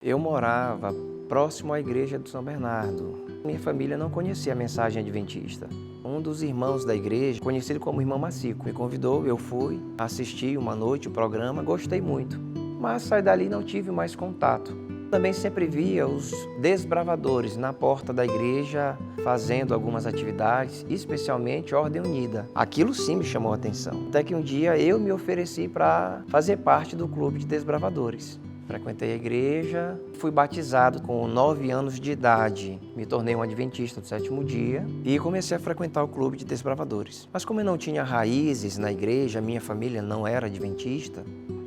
Eu morava próximo à igreja de São Bernardo. Minha família não conhecia a mensagem adventista. Um dos irmãos da igreja, conhecido como Irmão Macico, me convidou, eu fui, assisti uma noite o programa, gostei muito. Mas saí dali e não tive mais contato. Também sempre via os desbravadores na porta da igreja fazendo algumas atividades, especialmente Ordem Unida. Aquilo sim me chamou a atenção. Até que um dia eu me ofereci para fazer parte do clube de desbravadores. Frequentei a igreja, fui batizado com 9 anos de idade, me tornei um adventista do sétimo dia e comecei a frequentar o clube de desbravadores. Mas como eu não tinha raízes na igreja, minha família não era adventista,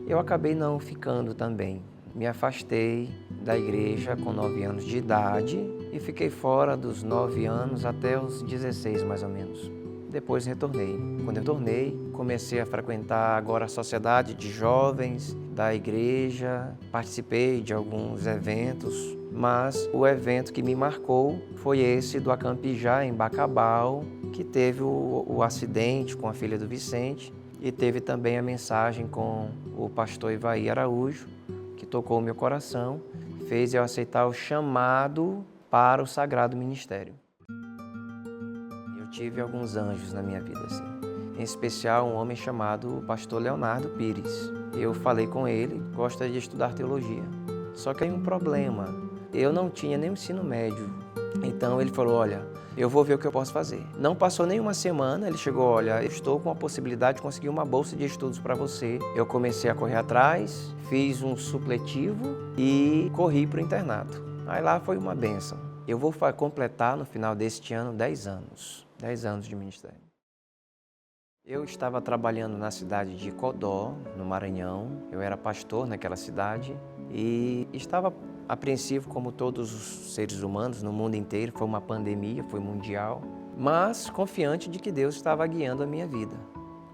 eu acabei não ficando também. Me afastei da igreja com 9 anos de idade e fiquei fora dos 9 anos até os 16 mais ou menos. Depois retornei. Quando eu retornei, comecei a frequentar agora a sociedade de jovens da igreja, participei de alguns eventos, mas o evento que me marcou foi esse do Acampijá, em Bacabal, que teve o acidente com a filha do Vicente e teve também a mensagem com o pastor Ivaí Araújo, que tocou o meu coração, fez eu aceitar o chamado para o sagrado ministério. Eu tive alguns anjos na minha vida, assim. Em especial um homem chamado pastor Leonardo Pires. Eu falei com ele, gosta de estudar teologia. Só que tem um problema, eu não tinha nem o ensino médio. Então ele falou, olha, eu vou ver o que eu posso fazer. Não passou nem uma semana, ele chegou, olha, eu estou com a possibilidade de conseguir uma bolsa de estudos para você. Eu comecei a correr atrás, fiz um supletivo e corri para o internato. Aí lá foi uma bênção. Eu vou completar no final deste ano 10 anos. 10 anos de ministério. Eu estava trabalhando na cidade de Codó, no Maranhão. Eu era pastor naquela cidade e estava apreensivo como todos os seres humanos no mundo inteiro. Foi uma pandemia, foi mundial, mas confiante de que Deus estava guiando a minha vida.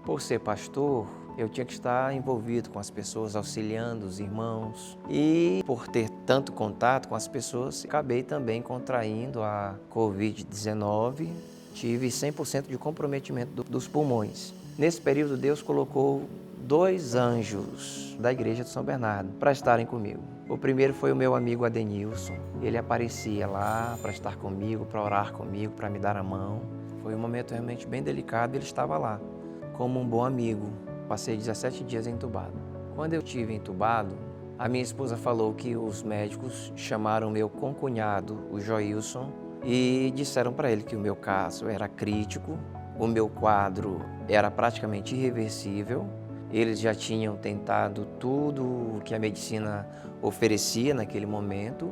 Por ser pastor, eu tinha que estar envolvido com as pessoas, auxiliando os irmãos. E por ter tanto contato com as pessoas, acabei também contraindo a Covid-19. Tive 100% de comprometimento dos pulmões. Nesse período, Deus colocou 2 anjos da igreja de São Bernardo para estarem comigo. O primeiro foi o meu amigo Adenilson. Ele aparecia lá para estar comigo, para orar comigo, para me dar a mão. Foi um momento realmente bem delicado e ele estava lá, como um bom amigo. Passei 17 dias entubado. Quando eu estive entubado, a minha esposa falou que os médicos chamaram meu concunhado, o Joilson, e disseram para ele que o meu caso era crítico, o meu quadro era praticamente irreversível. Eles já tinham tentado tudo o que a medicina oferecia naquele momento.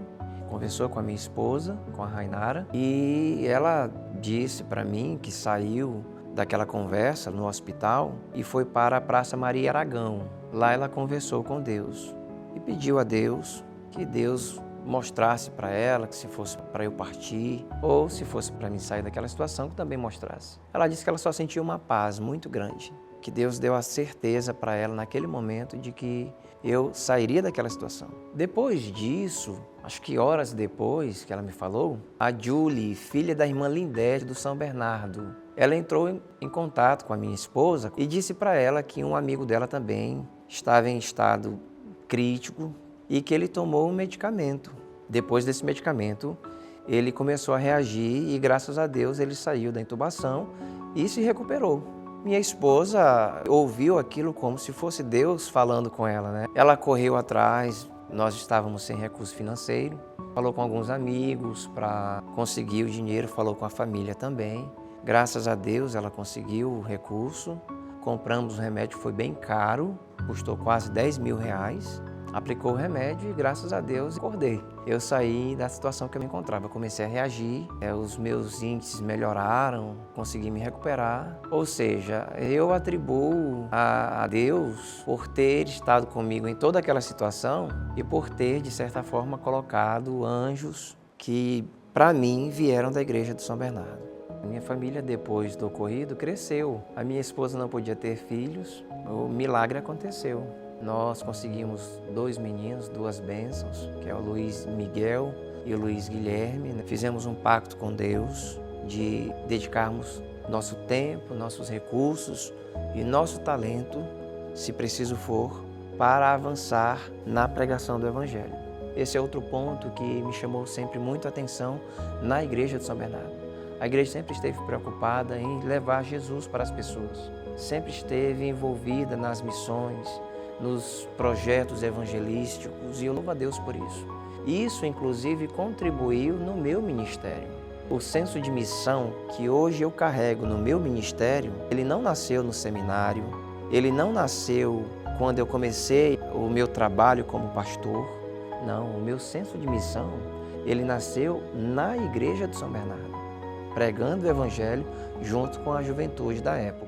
Conversou com a minha esposa, com a Rainara, e ela disse para mim que saiu daquela conversa no hospital e foi para a Praça Maria Aragão. Lá ela conversou com Deus e pediu a Deus que Deus mostrasse para ela que se fosse para eu partir ou se fosse para mim sair daquela situação, que também mostrasse. Ela disse que ela só sentiu uma paz muito grande, que Deus deu a certeza para ela naquele momento de que eu sairia daquela situação. Depois disso, acho que horas depois que ela me falou, a Julie, filha da irmã Lindete do São Bernardo, ela entrou em contato com a minha esposa e disse para ela que um amigo dela também estava em estado crítico e que ele tomou um medicamento. Depois desse medicamento, ele começou a reagir e, graças a Deus, ele saiu da intubação e se recuperou. Minha esposa ouviu aquilo como se fosse Deus falando com ela, né? Ela correu atrás, nós estávamos sem recurso financeiro, falou com alguns amigos para conseguir o dinheiro, falou com a família também. Graças a Deus, ela conseguiu o recurso. Compramos o remédio, foi bem caro, custou quase R$10.000. Aplicou o remédio e, graças a Deus, acordei. Eu saí da situação que eu me encontrava, comecei a reagir, os meus índices melhoraram, consegui me recuperar. Ou seja, eu atribuo a Deus por ter estado comigo em toda aquela situação e por ter, de certa forma, colocado anjos que, para mim, vieram da igreja de São Bernardo. A minha família, depois do ocorrido, cresceu. A minha esposa não podia ter filhos, o milagre aconteceu. Nós conseguimos 2 meninos, 2 bênçãos, que é o Luiz Miguel e o Luiz Guilherme. Fizemos um pacto com Deus de dedicarmos nosso tempo, nossos recursos e nosso talento, se preciso for, para avançar na pregação do Evangelho. Esse é outro ponto que me chamou sempre muito a atenção na igreja de São Bernardo. A igreja sempre esteve preocupada em levar Jesus para as pessoas, sempre esteve envolvida nas missões, nos projetos evangelísticos, e eu louvo a Deus por isso. Isso, inclusive, contribuiu no meu ministério. O senso de missão que hoje eu carrego no meu ministério, ele não nasceu no seminário, ele não nasceu quando eu comecei o meu trabalho como pastor. Não, o meu senso de missão, ele nasceu na igreja de São Bernardo, pregando o evangelho junto com a juventude da época.